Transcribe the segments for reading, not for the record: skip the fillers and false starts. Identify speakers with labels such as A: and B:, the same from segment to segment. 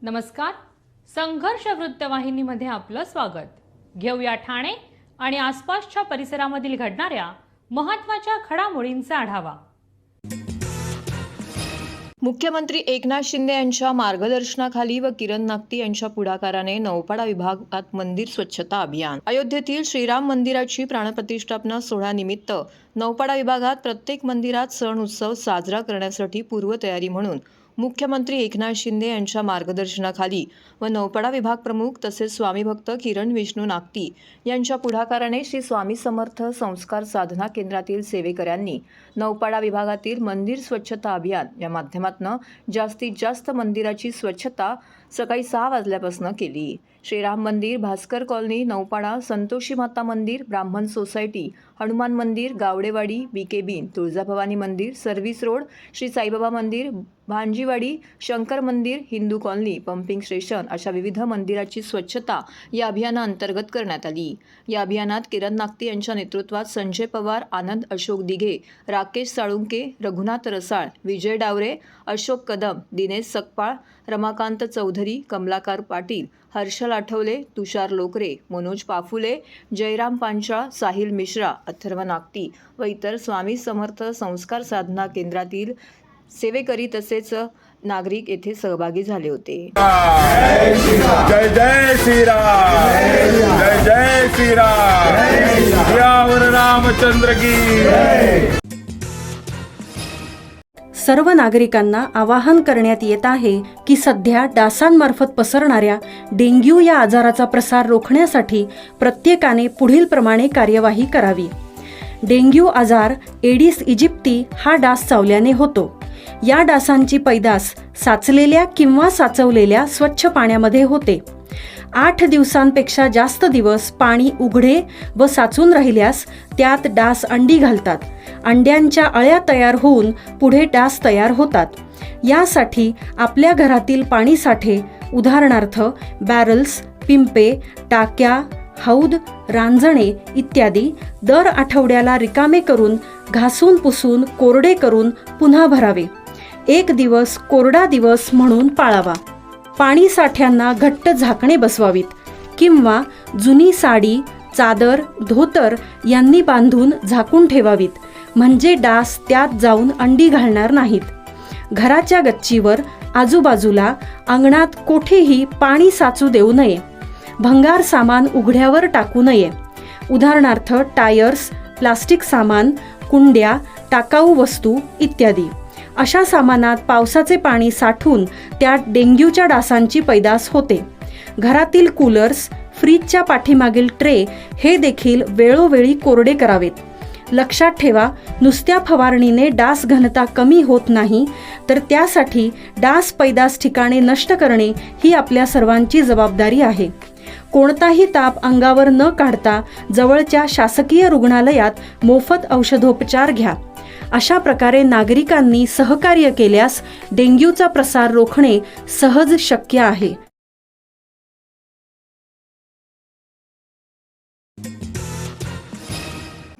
A: नमस्कार. संघर्ष वृत्तवाहिनीमध्ये आपलं स्वागत. घेऊया ठाणे आणि आसपासच्या परिसरामधील घडणाऱ्या महत्त्वाच्या घडामोडींचा आढावा.
B: मुख्यमंत्री एकनाथ शिंदे यांच्या मार्गदर्शनाखाली व किरण नागती यांच्या पुढाकाराने नौपाडा विभागात मंदिर स्वच्छता अभियान. अयोध्येतील श्रीराम मंदिराची प्राणप्रतिष्ठापना सोहळ्यानिमित्त नौपाडा विभागात प्रत्येक मंदिरात सण उत्सव साजरा करण्यासाठी पूर्वतयारी म्हणून मुख्यमंत्री एकनाथ शिंदे यांच्या मार्गदर्शनाखाली व नौपाडा विभाग प्रमुख तसेच स्वामी भक्त किरण विष्णू नागती यांच्या पुढाकाराने श्री स्वामी समर्थ संस्कार साधना केंद्रातील सेवेकऱ्यांनी नौपाडा विभागातील मंदिर स्वच्छता अभियान या माध्यमातून जास्तीत जास्त मंदिराची स्वच्छता सकाळी 6 वाजल्यापासून केली. श्रीराम मंदिर, भास्कर कॉलनी, नौपाडा, संतोषी माता मंदिर, ब्राह्मण सोसायटी, हनुमान मंदिर, गावडेवाडी, बीके बीन, तुळजाभवानी मंदिर, सर्व्हिस रोड, श्री साईबाबा मंदिर, भांजीवाडी, शंकर मंदिर, हिंदू कॉलनी, पंपिंग स्टेशन अशा विविध मंदिराची स्वच्छता या अभियानाअंतर्गत करण्यात आली. या अभियानात किरण नागती यांच्या नेतृत्वात संजय पवार, आनंद अशोक दिघे, राकेश साळुंके, रघुनाथ रसाळ, विजय डावरे, अशोक कदम, दिनेश सकपाळ, रमाकांत चौधरी, कमलाकर पाटील, हर्षल आठवले, तुषार लोकरे, मनोज पाफुले, जयराम पांचाळ, साहिल मिश्रा, अथर्व नागती व इतर स्वामी समर्थ संस्कार साधना केंद्रातील सेवेकरी तसेच नागरिक येथे सहभागी झाले होते.
C: जय जय श्रीराम, जय जय श्रीराम, यावर रामचंद्र की.
D: सर्व नागरिकांना आवाहन करण्यात येत आहे की सध्या डासांमार्फत पसरणाऱ्या डेंग्यू या आजाराचा प्रसार रोखण्यासाठी प्रत्येकाने पुढील प्रमाणे कार्यवाही करावी. डेंग्यू आजार एडिस इजिप्ती हा डास चावल्याने होतो. या डासांची पैदास साचलेल्या किंवा साचवलेल्या स्वच्छ पाण्यामध्ये होते. 8 दिवसांपेक्षा जास्त दिवस पाणी उघडे व साचून राहिल्यास त्यात डास अंडी घालतात. अंड्यांच्या अळ्या तयार होऊन पुढे डास तयार होतात. यासाठी आपल्या घरातील पाणीसाठे उदाहरणार्थ बॅरल्स, पिंपे, टाक्या, हौद, रांजणे इत्यादी दर आठवड्याला रिकामे करून घासून पुसून कोरडे करून पुन्हा भरावे. 1 दिवस कोरडा दिवस म्हणून पाळावा. पाणी साठ्यांना घट्ट झाकणे बसवावीत किंवा जुनी साडी, चादर, धोतर यांनी बांधून झाकून ठेवावीत, म्हणजे डास त्यात जाऊन अंडी घालणार नाहीत. घराच्या गच्चीवर, आजूबाजूला, अंगणात कोठेही पाणी साचू देऊ नये. भंगार सामान उघड्यावर टाकू नये. उदाहरणार्थ टायर्स, प्लास्टिक सामान, कुंड्या, टाकाऊ वस्तू इत्यादी. अशा सामानात पावसाचे पाणी साठून त्यात डेंग्यूच्या डासांची पैदास होते. घरातील कूलर्स, फ्रीजच्या पाठीमागील ट्रे हे देखील वेळोवेळी कोरडे करावेत. लक्षात ठेवा, नुसत्या फवारणीने डास घनता कमी होत नाही, तर त्यासाठी डास पैदास ठिकाणे नष्ट करणे ही आपल्या सर्वांची जबाबदारी आहे. कोणताही ताप अंगावर न काढता जवळच्या शासकीय रुग्णालयात मोफत औषधोपचार घ्या. अशा प्रकारे नागरिकांनी सहकार्य केल्यास डेंग्यूचा प्रसार रोखणे सहज शक्य आहे.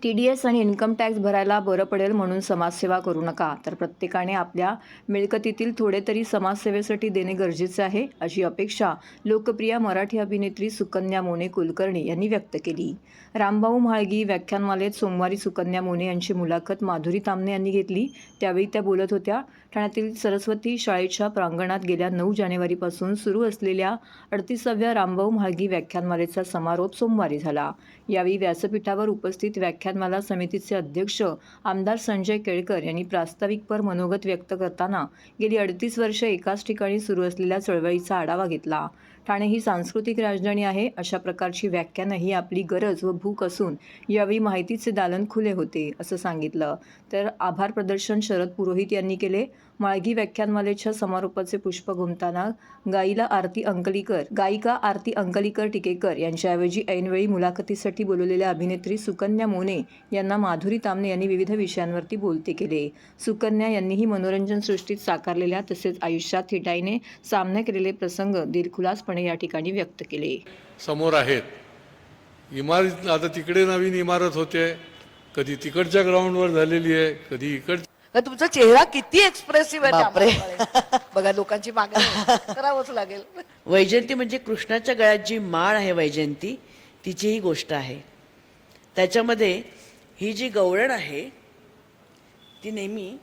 B: TDS आणि इन्कम टॅक्स भरायला बरं पडेल म्हणून समाजसेवा करू नका, तर प्रत्येकाने आपल्या मिळकतीतील थोडे तरी समाजसेवेसाठी देणे गरजेचे आहे, अशी अपेक्षा लोकप्रिय मराठी अभिनेत्री सुकन्या मोने कुलकर्णी यांनी व्यक्त केली. रामभाऊ म्हाळगी व्याख्यानमालेत सोमवारी सुकन्या मोने यांची मुलाखत माधुरी तामणे यांनी घेतली. त्यावेळी त्या बोलत होत्या. ठाण्यातील सरस्वती शाळेच्या प्रांगणात गेल्या 9 जानेवारीपासून सुरू असलेल्या 38व्या रामभाऊ म्हाळगी व्याख्यानमालेचा समारोप सोमवारी झाला. यावेळी व्यासपीठावर उपस्थित व्याख्यानमाला समितीचे अध्यक्ष आमदार संजय केळकर यांनी प्रास्ताविकपर मनोगत व्यक्त करताना गेली 38 वर्षे एकाच ठिकाणी सुरू असलेल्या चळवळीचा आढावा घेतला. ठाणे ही सांस्कृतिक राजधानी आहे. अशा प्रकारची व्याख्यानं ही आपली गरज व भूक असून यावेळी माहितीचे दालन खुले होते, असं सांगितलं. तर आभार प्रदर्शन शरद पुरोहित यांनी केले. माळगी व्याख्यानमालेच्या समारोपाचे पुष्प घुमताना गायिका आरती अंकलीकर टिकेकर यांच्याऐवजी ऐनवेळी मुलाखतीसाठी बोलवलेल्या अभिनेत्री सुकन्या मोने यांना माधुरी तामणे यांनी विविध विषयांवरती बोलते केले. सुकन्या यांनीही मनोरंजन सृष्टीत साकारलेल्या तसेच आयुष्यात थिटाईने सामना केलेले प्रसंग दिलखुलासपणे या ठिकाणी व्यक्त केले.
E: समोर आहेत इमारत, आता तिकडे नवीन इमारत होते, कधी तिकडच्या ग्राउंडवर झालेली आहे, कधी कारण तुमचा चेहरा किती एक्सप्रेसिव्ह आहे
F: बापरे.
E: त्यामुळे. बघा लोकांची मागणी आहे. करावंच लागेल.
F: वैजयंती म्हणजे कृष्णाच्या गळ्यात जी माळ आहे वैजयंती, तिची ही गोष्ट आहे. त्याच्यामध्ये ही जी गवळण आहे ती नेहमी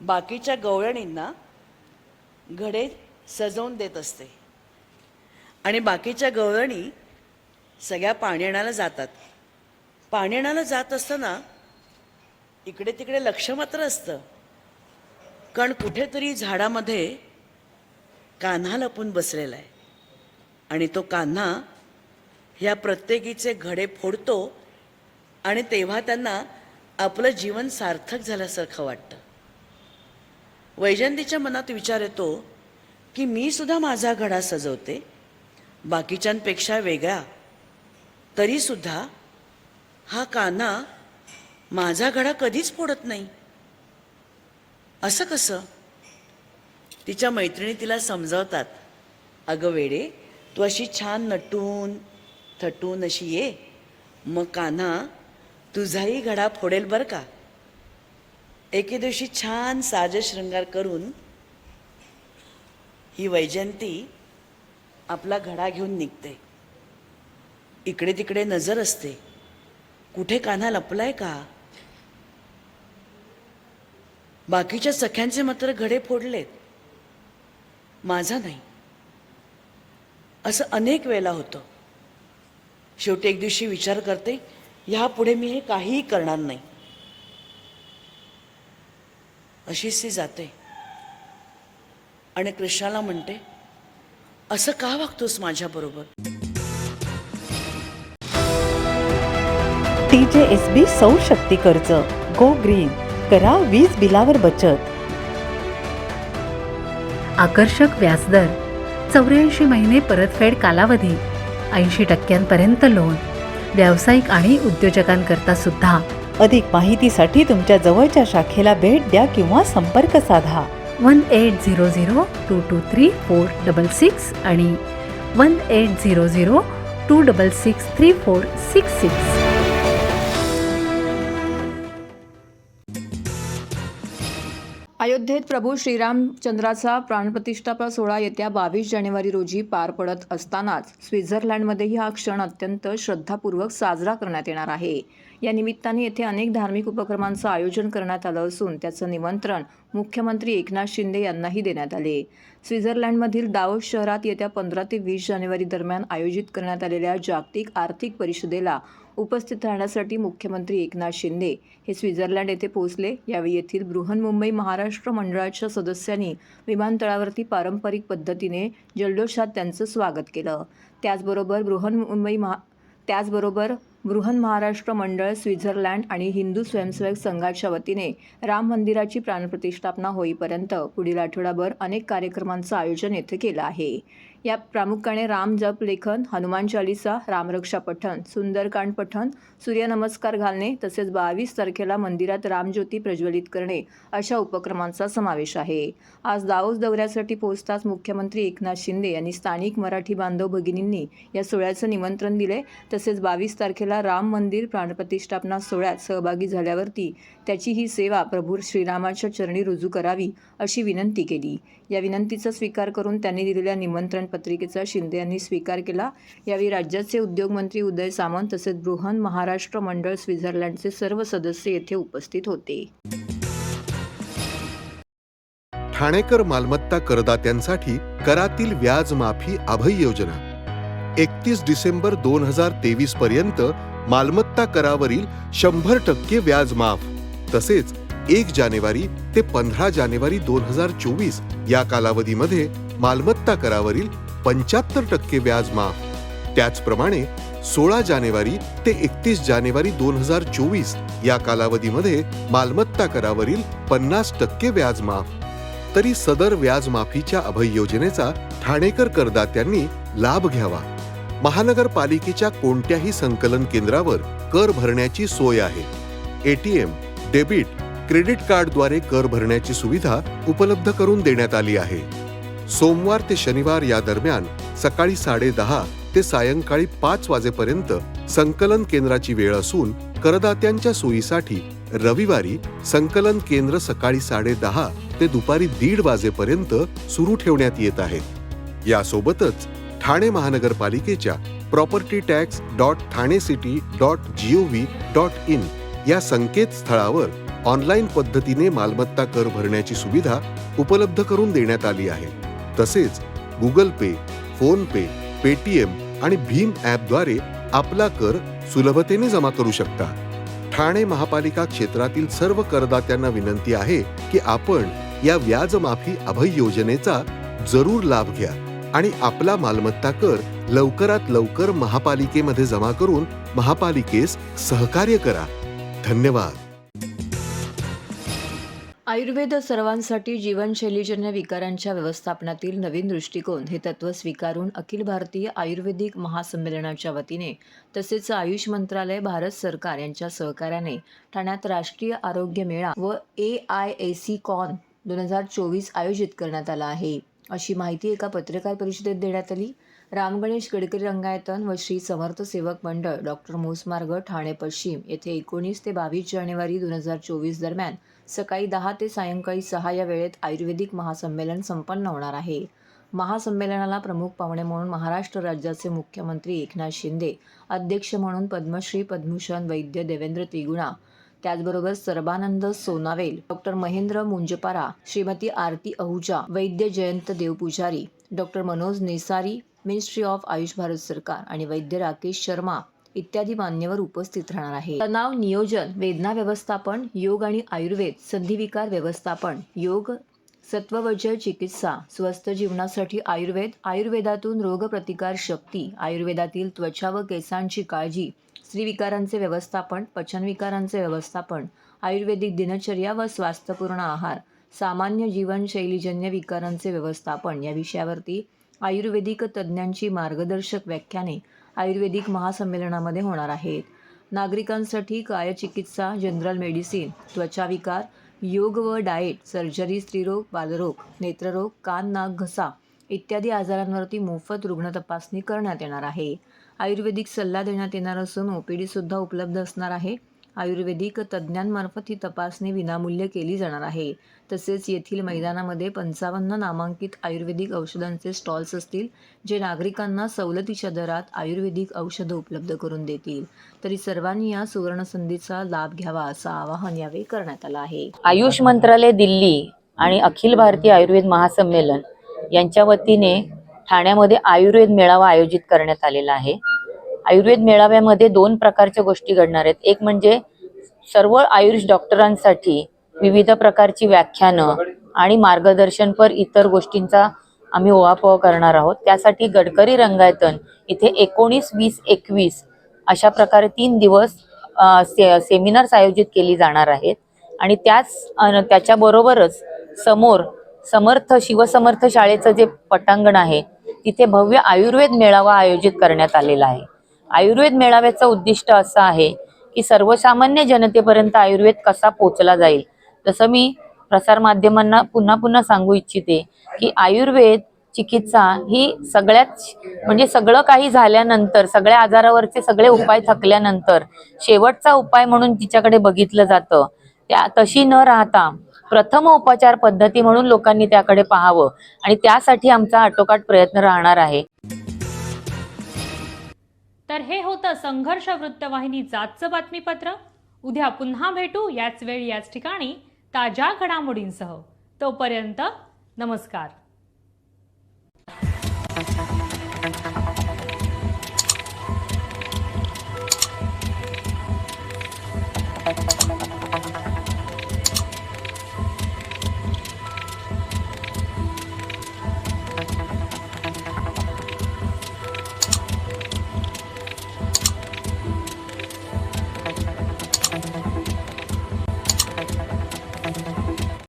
F: बाकीच्या गवळणींना घडे सजवून देत असते आणि बाकीच्या गवळणी सगळ्या पाण्याणाला जातात. पाण्याणाला जात असताना इकडे तिकडे लक्ष मात्र असतं, कारण कुठेतरी झाडामध्ये कान्हा लपून बसलेला आहे आणि तो कान्हा ह्या प्रत्येकीचे घडे फोडतो आणि तेव्हा त्यांना आपलं जीवन सार्थक झाल्यासारखं वाटतं. वैजयंतीच्या मनात विचार येतो की मी सुद्धा माझा घडा सजवते बाकीच्यांपेक्षा वेगळा, तरी सुद्धा हा कान्हा माझा घडा कधीच फोडत नाही. असं कसं? तिच्या मैत्रिणी तिला समजावतात, अगं वेडे, तू अशी छान नटून थटून अशी ये, मग कान्हा तुझाही घडा फोडेल बरं का. एके दिवशी छान साजशृंगार करून ही वैजयंती आपला घडा घेऊन निघते. इकडे तिकडे नजर असते, कुठे कान्हा लपलाय का. बाकीच्या सख्यांचे मात्र घडे फोडलेत, माझा नाही. असं अनेक वेळेला होतं. शेवटी एक दिवशी विचार करते, ह्यापुढे मी हे काहीही करणार नाही. अशीच ती जाते आणि कृष्णाला म्हणते, असं का वागतोस माझ्याबरोबर.
G: TJSB सौर शक्ती कर्ज गो ग्रीन, करा वीज बिलावर बचत.
H: आकर्षक व्याजदर, 84 महिने परतफेड कालावधी, 80% लोन, व्यावसायिक आणि उद्योजकांकरता सुद्धा.
G: अधिक माहितीसाठी तुमच्या जवळच्या शाखेला भेट द्या किंवा संपर्क साधा.
H: 1800-223-466 आणि 1800-266-3466.
B: अयोध्येत प्रभू श्रीरामचंद्राचा प्राणप्रतिष्ठापना सोहळा येत्या 22 जानेवारी रोजी पार पडत असतानाच स्वित्झर्लंडमध्येही हा क्षण अत्यंत श्रद्धापूर्वक साजरा करण्यात येणार आहे. या निमित्ताने येथे अनेक धार्मिक उपक्रमांचं आयोजन करण्यात आलं असून त्याचं निमंत्रण मुख्यमंत्री एकनाथ शिंदे यांनाही देण्यात आले. स्वित्झर्लंडमधील दावोस शहरात येत्या 15 ते 20 जानेवारी दरम्यान आयोजित करण्यात आलेल्या जागतिक आर्थिक परिषदेला उपस्थित राहण्यासाठी मुख्यमंत्री एकनाथ शिंदे हे स्वित्झर्लंड येथे पोहोचले. यावेळी येथील बृहन्मुंबई महाराष्ट्र मंडळाच्या सदस्यांनी विमानतळावरती पारंपरिक पद्धतीने जल्लोषात त्यांचं स्वागत केलं. त्याचबरोबर बृहन महाराष्ट्र मंडळ स्वित्झर्लंड आणि हिंदू स्वयंसेवक संघाच्या वतीने राम मंदिराची प्राणप्रतिष्ठापना होईपर्यंत पुढील आठवडाभर अनेक कार्यक्रमांचं आयोजन येथे केलं आहे. या प्रामुख्याने राम जप लेखन, हनुमान चालीसा, रामरक्षा पठण, सुंदरकांड पठण, सूर्यनमस्कार घालणे तसेच 22 तारखेला मंदिरात रामज्योती प्रज्वलित करणे अशा उपक्रमांचा समावेश आहे. आज दावोस दौऱ्यासाठी पोहोचताच मुख्यमंत्री एकनाथ शिंदे यांनी स्थानिक मराठी बांधव भगिनींनी या सोहळ्याचं निमंत्रण दिले. तसेच 22 तारखेला राम मंदिर प्राणप्रतिष्ठापना सोहळ्यात सहभागी झाल्यावरती त्याची ही सेवा प्रभू श्रीरामाच्या चरणी रुजू करावी अशी विनंती केली. या विनंतीचा स्वीकार करून त्यांनी दिलेल्या निमंत्रण पत्रिकेचा शिंदे यांनी स्वीकार केला. यावेळी राज्याचे उद्योगमंत्री उदय सामंत तसेच बृहन महाराष्ट्र मंडळ स्वित्झर्लंडचे सर्व सदस्य येथे उपस्थित होते.
I: ठाणेकर मालमत्ता करदात्यांसाठी करातील व्याज माफी अभय योजना 31 डिसेंबर 2023 पर्यंत मालमत्ता करावरील 100% व्याज माफ. तसेच 1 जानेवारी ते 15 जानेवारी 2024 या कालावधीमध्ये मालमत्ता करावरील 75% व्याज माफ. त्याचप्रमाणे 16 जानेवारी ते 31 जानेवारी 2024 या कालावधीमध्ये मालमत्ता करावरील 50% व्याज माफ. तरी सदर व्याज माफीच्या अभय योजनेचा ठाणेकर करदात्यांनी लाभ घ्यावा. महानगरपालिकेच्या कोणत्याही संकलन केंद्रावर कर भरण्याची सोय आहे. ATM, डेबिट, क्रेडिट कार्डद्वारे कर भरण्याची सुविधा उपलब्ध करून देण्यात आली आहे. सोमवार ते शनिवार या दरम्यान सकाळी 10:30 ते सायंकाळी 5 वाजेपर्यंत संकलन केंद्राची वेळ असून करदात्यांच्या सोयीसाठी रविवारी संकलन केंद्र सकाळी 10:30 ते दुपारी 1:30 वाजेपर्यंत सुरू ठेवण्यात येत आहेत. यासोबतच ठाणे महानगरपालिकेच्या propertytax.thanecity.gov.in या संकेतस्थळावर ऑनलाईन पद्धतीने मालमत्ता कर भरण्याची सुविधा उपलब्ध करून देण्यात आली आहे. तसेच गुगल पे, फोन पे, पेटीएम आणि भीम ॲपद्वारे आपला कर सुलभतेने जमा करू शकता. ठाणे महापालिका क्षेत्रातील सर्व करदात्यांना विनंती आहे की आपण या व्याज माफी अभय योजनेचा जरूर लाभ घ्या आणि आपला मालमत्ता कर लवकरात लवकर महापालिकेमध्ये जमा करून महापालिकेस सहकार्य करा. धन्यवाद.
B: आयुर्वेद सर्वांसाठी जीवनशैलीजन्य विकारांच्या व्यवस्थापनातील नवीन दृष्टिकोन हे तत्त्व स्वीकारून अखिल भारतीय आयुर्वेदिक महासंमेलनाच्या वतीने तसेच आयुष मंत्रालय, भारत सरकार यांच्या सहकार्याने ठाण्यात राष्ट्रीय आरोग्य मेळा व AIAC कॉन 2024 आयोजित करण्यात आला आहे, अशी माहिती एका पत्रकार परिषदेत देण्यात आली. रामगणेश गडकरी रंगायतन व श्री समर्थ सेवक मंडळ डॉक्टर मोसमार्ग ठाणे पश्चिम येथे 19 ते 22 जानेवारी 2024 दरम्यान सकाळी 10 ते सायंकाळी 6 या वेळेत आयुर्वेदिक महासंमेलन संपन्न होणार आहे. महासंमेलनाला प्रमुख पाहुणे म्हणून महाराष्ट्र राज्याचे मुख्यमंत्री एकनाथ शिंदे, अध्यक्ष म्हणून पद्मश्री पद्मभूषण वैद्य देवेंद्र त्रिगुणा, त्याचबरोबर Sarbananda Sonowal, doctor Mahendra Munjpara, Shrimati Aarti Ahuja, Vaidya Jayant Devpujari, doctor Manoj Nesari, ministry of AYUSH Bharat सरकार आणि वैद्य राकेश शर्मा इत्यादी मान्यवर उपस्थित राहणार आहे. तणाव नियोजन, वेदना व्यवस्थापन, योग आणि आयुर्वेद, संधिविकार व्यवस्थापन, योग, सत्ववजय चिकित्सा, स्वस्थ जीवनासाठी आयुर्वेद, आयुर्वेदातून रोगप्रतिकार शक्ती, आयुर्वेदातील त्वचा व केसांची काळजी, स्त्रीविकारांचे व्यवस्थापन, पचनविकारांचे व्यवस्थापन, आयुर्वेदिक दिनचर्या व स्वास्थ्यपूर्ण आहार, सामान्य जीवनशैलीजन्य विकारांचे व्यवस्थापन या विषयावरती आयुर्वेदिक तज्ज्ञांची मार्गदर्शक व्याख्याने आयुर्वेदिक महासंमेलनामध्ये होणार आहेत. नागरिकांसाठी कायचिकित्सा, जनरल मेडिसिन, त्वचाविकार, योग व डाएट, सर्जरी, स्त्रीरोग, बालरोग, नेत्ररोग, कान, नाक, घसा इत्यादी आजारांवरती मोफत रुग्ण तपासणी करण्यात येणार आहे. आयुर्वेदिक सल्ला देण्यात येणार असून OPD सुद्धा उपलब्ध असणार आहे. आयुर्वेदिक तज्ज्ञांमार्फत ही तपासणी विनामूल्य केली जाणार आहे. तसेच येथील मैदानामध्ये 55 नामांकित आयुर्वेदिक औषधांचे स्टॉल्स असतील, जे नागरिकांना सवलतीच्या दरात आयुर्वेदिक औषधं उपलब्ध करून देतील. तरी सर्वांनी या सुवर्ण संधीचा लाभ घ्यावा असं आवाहन यावेळी करण्यात आलं आहे.
J: आयुष मंत्रालय दिल्ली आणि अखिल भारतीय आयुर्वेद महासंमेलन यांच्या वतीने ठाण्यामध्ये आयुर्वेद मेळावा आयोजित करण्यात आलेला आहे. आयुर्वेद मेळाव्यामध्ये 2 प्रकारच्या गोष्टी घडणार आहेत. एक म्हणजे सर्व आयुष डॉक्टरांसाठी विविध प्रकारची व्याख्यानं आणि मार्गदर्शनपर इतर गोष्टींचा आम्ही ओहापोह करणार आहोत. त्यासाठी गडकरी रंगायतन इथे 19, 20, 21 अशा प्रकारे 3 दिवस सेमिनार्स आयोजित केली जाणार आहेत. आणि त्याच्याबरोबरच समोर शिवसमर्थ शाळेचं जे पटांगण आहे तिथे भव्य आयुर्वेद मेळावा आयोजित करण्यात आलेला आहे. आयुर्वेद मेळाव्याचं उद्दिष्ट असं आहे की सर्वसामान्य जनतेपर्यंत आयुर्वेद कसा पोचला जाईल. तसं मी प्रसारमाध्यमांना पुन्हा सांगू इच्छिते की आयुर्वेद चिकित्सा ही सगळं काही झाल्यानंतर, सगळ्या आजारावरचे सगळे उपाय थकल्यानंतर शेवटचा उपाय म्हणून तिच्याकडे बघितलं जातं. तशी न राहता प्रथम उपचार पद्धती म्हणून लोकांनी त्याकडे पाहावं आणि त्यासाठी आमचा आटोकाट प्रयत्न राहणार आहे.
A: तर हे होतं संघर्ष वृत्तवाहिनीचं आजचं बातमीपत्र. उद्या पुन्हा भेटू याच वेळी याच ठिकाणी ताज्या घडामोडींसह. तोपर्यंत नमस्कार.